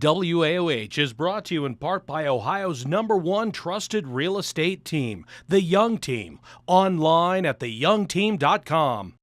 WAOH is brought to you in part by Ohio's #1 trusted real estate team, The Young Team. Online at theyoungteam.com.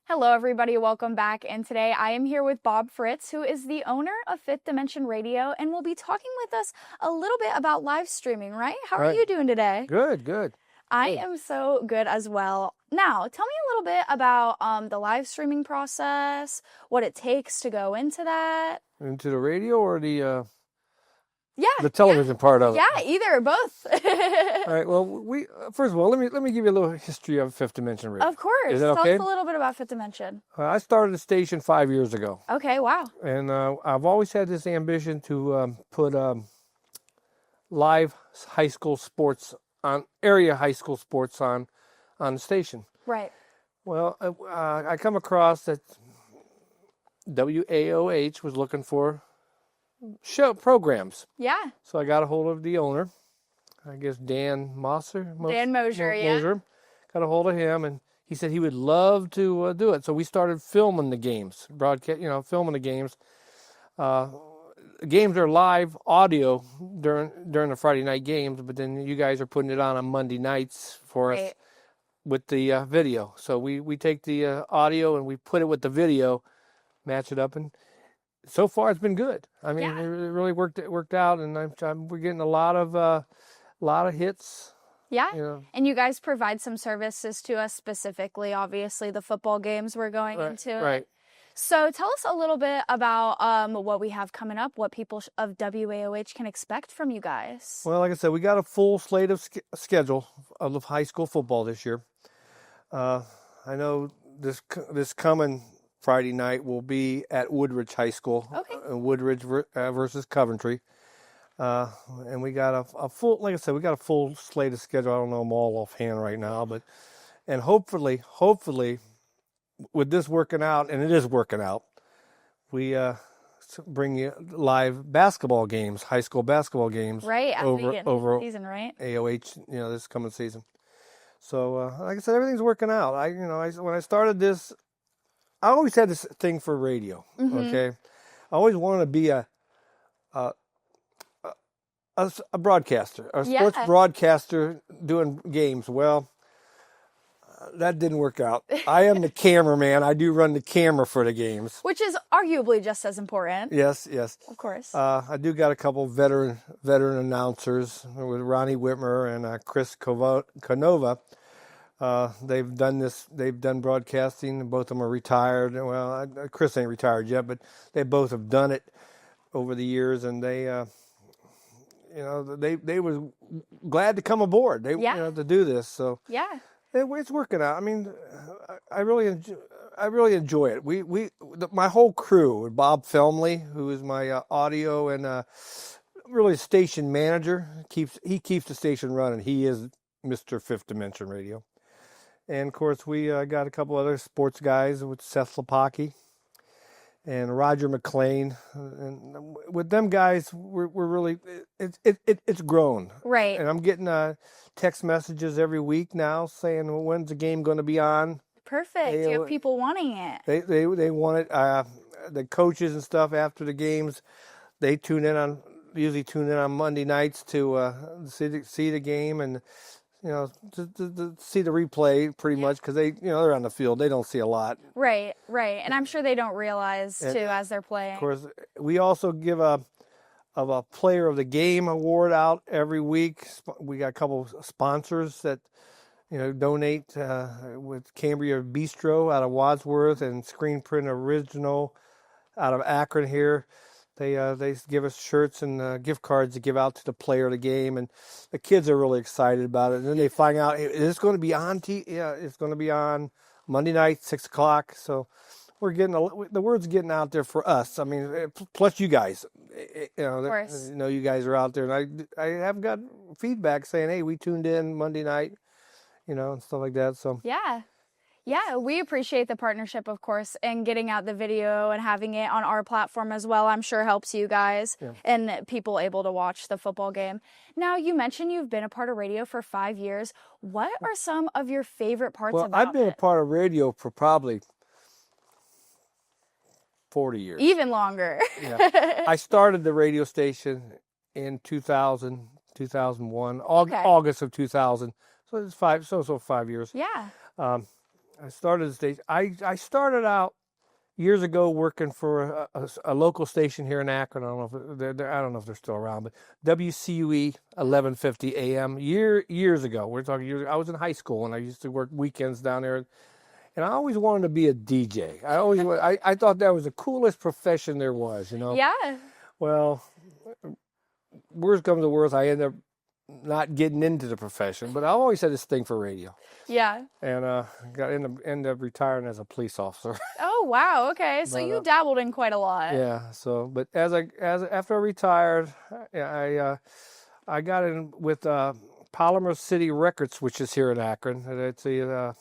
Hello everybody, welcome back, and today I am here with Bob Fritz, who is the owner of Fifth Dimension Radio, and will be talking with us a little bit about live streaming, right? How are you doing today? Good. I am so good as well. Now, tell me a little bit about the live streaming process, what it takes to go into that. Into the radio or the television part of it? Yeah, either, both. All right. Well, first of all, let me give you a little history of Fifth Dimension Radio. Of course. Is that okay? Tell us a little bit about Fifth Dimension. I started the station 5 years ago. Okay, wow. And I've always had this ambition to put live high school sports on area high school sports on the station. Right. Well, I come across that WAOH was looking for show programs. Yeah. So I got a hold of the owner, I guess Dan Mosser. Dan Mosier, yeah. Got a hold of him, and he said he would love to do it. So we started filming the games, filming the games. Games are live audio during the Friday night games, but then you guys are putting it on Monday nights for us with the video. So we take the audio and we put it with the video, match it up, and so far it's been good. I mean, it really worked out, and we're getting a lot of hits. Yeah, you know. And you guys provide some services to us specifically. Obviously, the football games we're going into. Right. So tell us a little bit about what we have coming up, what people of WAOH can expect from you guys. Well, like I said, we got a full slate of schedule of high school football this year. I know this coming Friday night will be at Woodridge High School. Okay. Woodridge versus Coventry. And we got a full, like I said, we got a full slate of schedule. I don't know them all offhand right now, and hopefully, with this working out, and it is working out, we bring you live basketball games, high school basketball games, right over season, right? AOH, this coming season. So, like I said, everything's working out. When I started this, I always had this thing for radio. Mm-hmm. Okay, I always wanted to be a broadcaster, a sports broadcaster doing games. Well, that didn't work out. I am the cameraman. I do run the camera for the games, which is arguably just as important. Yes, of course. I do got a couple veteran announcers with Ronnie Whitmer and Chris Canova. They've done broadcasting. Both of them are retired. Well, Chris ain't retired yet, but they both have done it over the years, and they were glad to come aboard. To do this. So it's working out. I mean, I really enjoy it. My whole crew, Bob Felmley, who is my audio and really station manager, keeps the station running. He is Mr. Fifth Dimension Radio. And of course, we got a couple other sports guys with Seth Lepaki and Roger McLean, and with them guys, we're really it's grown. Right. And I'm getting text messages every week now saying, well, when's the game going to be on? Perfect. You have people wanting it. They want it. The coaches and stuff after the games, they usually tune in on Monday nights to see the game and to see the replay pretty much, because they're on the field. They don't see a lot. Right. And I'm sure they don't realize too as they're playing. Of course, we also give a Player of the Game award out every week. We got a couple of sponsors that donate with Cambria Bistro out of Wadsworth and Screen Print Original out of Akron here. They give us shirts and gift cards to give out to the Player of the Game, and the kids are really excited about it. And then they find out, is this going to be on TV? Yeah, it's going to be on Monday night, 6 o'clock. So we're getting the word's getting out there for us. I mean, plus you guys, of course. You guys are out there, and I have got feedback saying, hey, we tuned in Monday night, and stuff like that. So yeah. Yeah, we appreciate the partnership, of course, and getting out the video and having it on our platform as well. I'm sure helps you guys and people able to watch the football game. Now, you mentioned you've been a part of radio for 5 years. What are some of your favorite parts Well, about I've been a it? part of radio for probably 40 years. Even longer. Yeah. I started the radio station in 2000, 2001, Okay. August of 2000. So it's 5 years. Yeah. I started the station. I started out years ago working for a local station here in Akron. I don't know if they're still around, but WCUE 1150 AM. Years ago. We're talking years. I was in high school and I used to work weekends down there. And I always wanted to be a DJ. I thought that was the coolest profession there was, you know. Yeah. Well, worst comes to worst, I end up not getting into the profession, but I always had this thing for radio. Yeah. And ended up retiring as a police officer. Oh, wow. Okay. So you dabbled in quite a lot. Yeah. So, but after I retired, I got in with Polymer City Records, which is here in Akron. It's a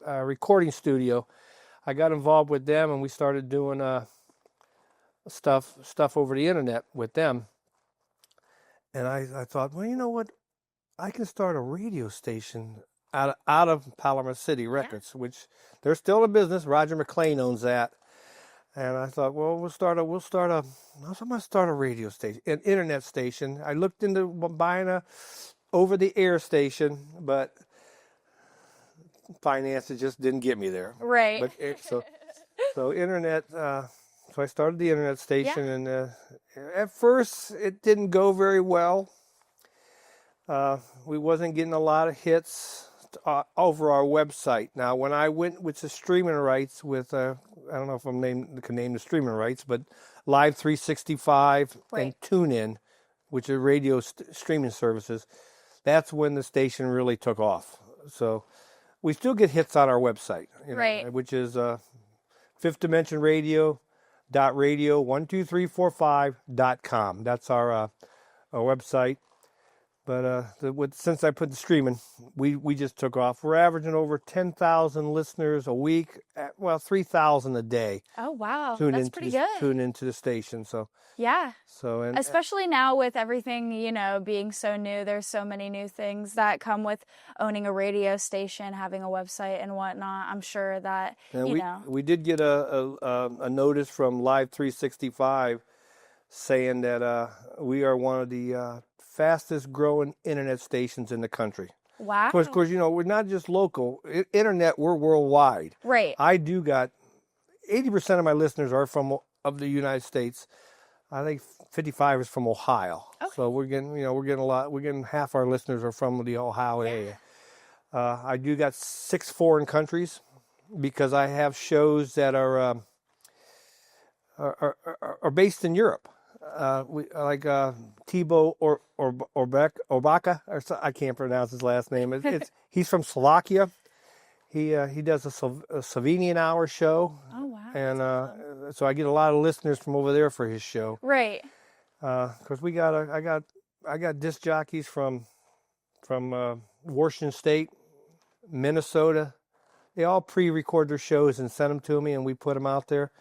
recording studio. I got involved with them, and we started doing stuff over the internet with them. And I thought, well, you know what? I can start a radio station out of Polymer City Records, which they're still in business. Roger McLean owns that. And I thought, well, I'm going to start a radio station, an internet station. I looked into buying a over-the-air station, but finances just didn't get me there. Right. But so internet. So I started the internet station, and at first it didn't go very well. We wasn't getting a lot of hits over our website. Now, when I went with the streaming rights with, I don't know if can name the streaming rights, but Live 365 and TuneIn, which are radio streaming services, that's when the station really took off. So we still get hits on our website, which is Fifth Dimension Radio. .radio12345.com. That's our website. But since I put the streaming, we just took off. We're averaging over 10,000 listeners a week. 3,000 a day. Oh wow, that's pretty good. Tune into the station. So yeah. So especially now with everything being so new, there's so many new things that come with owning a radio station, having a website and whatnot. I'm sure that we did get a notice from Live 365 saying that we are one of the fastest growing internet stations in the country. Wow. Of course, we're not just local. Internet, we're worldwide. Right. I do got 80% of my listeners are of the United States. I think 55 is from Ohio. Okay. So we're getting a lot. We're getting half our listeners are from the Ohio area. I do got 6 foreign countries because I have shows that are based in Europe. Like Thibaut Orbaka, or I can't pronounce his last name. He's from Slovakia. He does a Slovenian hour show. Oh wow! And so I get a lot of listeners from over there for his show. Right. Because I got disc jockeys from Washington State, Minnesota. They all pre-record their shows and send them to me, and we put them out there.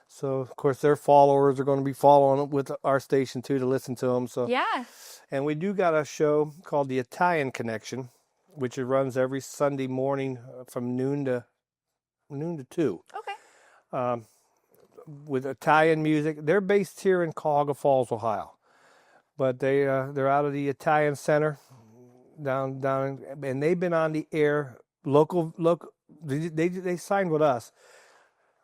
So, of course, their followers are going to be following with our station, too, to listen to them. So yeah. And we do got a show called The Italian Connection, which it runs every Sunday morning from noon to 2. Okay. With Italian music. They're based here in Cuyahoga Falls, Ohio. But they're out of the Italian Center down, and they've been on the air, local. They signed with us.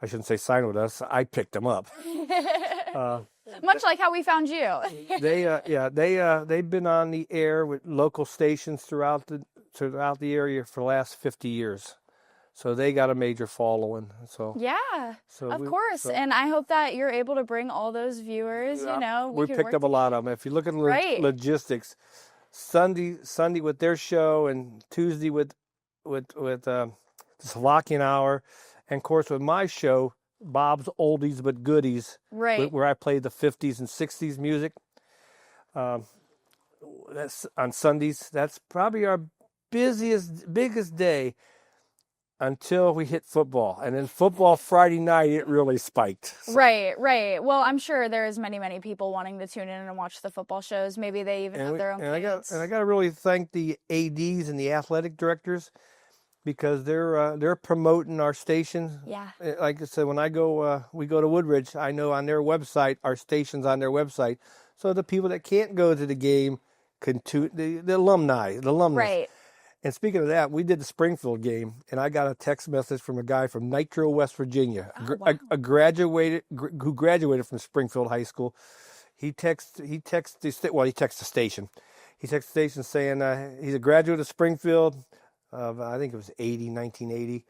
I shouldn't say signed with us. I picked them up. Much like how we found you. They've been on the air with local stations throughout the area for the last 50 years. So they got a major following. So yeah, of course. And I hope that you're able to bring all those viewers. We picked up a lot of them. If you look at logistics, Sunday with their show, and Tuesday with the Slovakian Hour. And, of course, with my show, Bob's Oldies But Goodies, where I play the 50s and 60s music, that's on Sundays. That's probably our biggest day. until we hit football. And then football Friday night, it really spiked. Right, right. Well, I'm sure there's many people wanting to tune in and watch the football shows. Maybe they even have their own kids. I got to really thank the ADs and the athletic directors, because they're promoting our station. Yeah. Like I said, when we go to Woodridge, I know on their website, our station's on their website. So the people that can't go to the game can the alumni. Right. And speaking of that, we did the Springfield game, and I got a text message from a guy from Nitro, West Virginia, Oh, wow. who graduated from Springfield High School. He texts the station. He texts the station saying he's a graduate of Springfield. I think it was 1980.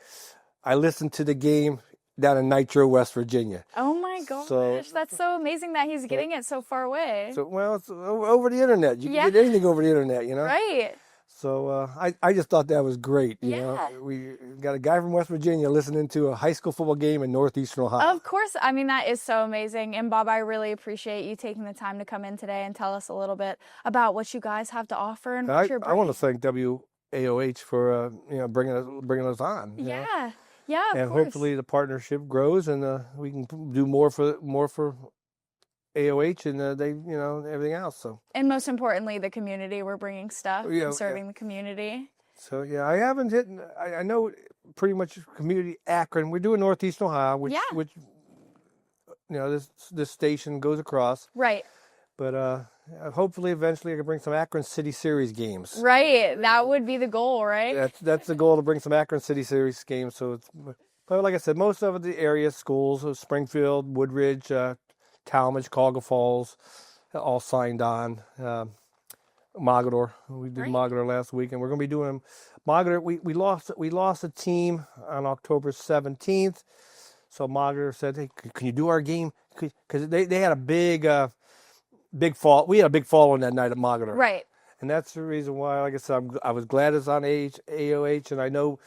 I listened to the game down in Nitro, West Virginia. Oh my gosh, that's so amazing that he's getting it so far away. So, well, it's over the internet. You can get anything over the internet, you know? Right. So I just thought that was great. You know? We got a guy from West Virginia listening to a high school football game in Northeastern Ohio. Of course. I mean, that is so amazing. And Bob, I really appreciate you taking the time to come in today and tell us a little bit about what you guys have to offer and what you're bringing. I want to thank WAOH for bringing us on. Yeah. Yeah, of and course. Hopefully the partnership grows and we can do more for AOH and everything else. So, and most importantly, the community. We're bringing stuff and serving the community. So I haven't hit. I know pretty much community Akron. We're doing Northeastern Ohio, which this station goes across. Right. But hopefully, eventually, I can bring some Akron City Series games. Right, that would be the goal, right? That's the goal, to bring some Akron City Series games. So but like I said, most of the area schools, so Springfield, Woodridge, Talmadge, Colga Falls, all signed on. Mogador, we did Mogador last week, and we're going to be doing Mogador. We lost a team on October 17th, so Mogador said, "Hey, can you do our game?" Because they had a big fall. We had a big fall on that night at Mogador, right? And that's the reason why, like I said, I was glad it's on AOH, and I know,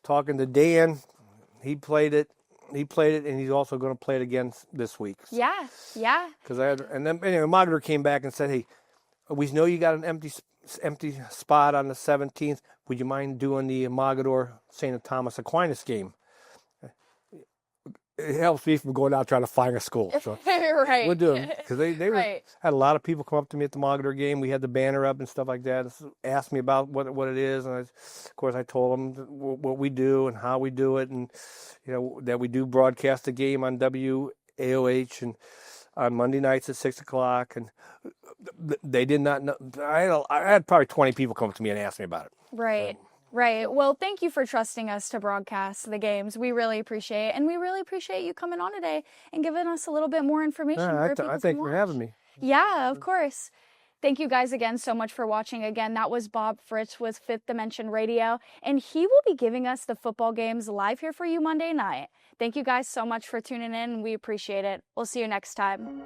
talking to Dan, he played it, and he's also going to play it again this week. Yeah. Because Mogador came back and said, "Hey, we know you got an empty spot on the 17th. Would you mind doing the Mogador St. Thomas Aquinas game?" It helps me from going out trying to find a school. So right. we'll do it, because they had a lot of people come up to me at the Mogador game. We had the banner up and stuff like that. Asked me about what it is, and of course I told them what we do and how we do it, and that we do broadcast the game on WAOH and on Monday nights at 6:00. And they did not know. I had probably 20 people come up to me and ask me about it. Right. Right. Well, thank you for trusting us to broadcast the games. We really appreciate it. And we really appreciate you coming on today and giving us a little bit more information. I thank you for having me. Yeah, of course. Thank you guys again so much for watching. Again, that was Bob Fritz with Fifth Dimension Radio, and he will be giving us the football games live here for you Monday night. Thank you guys so much for tuning in. We appreciate it. We'll see you next time.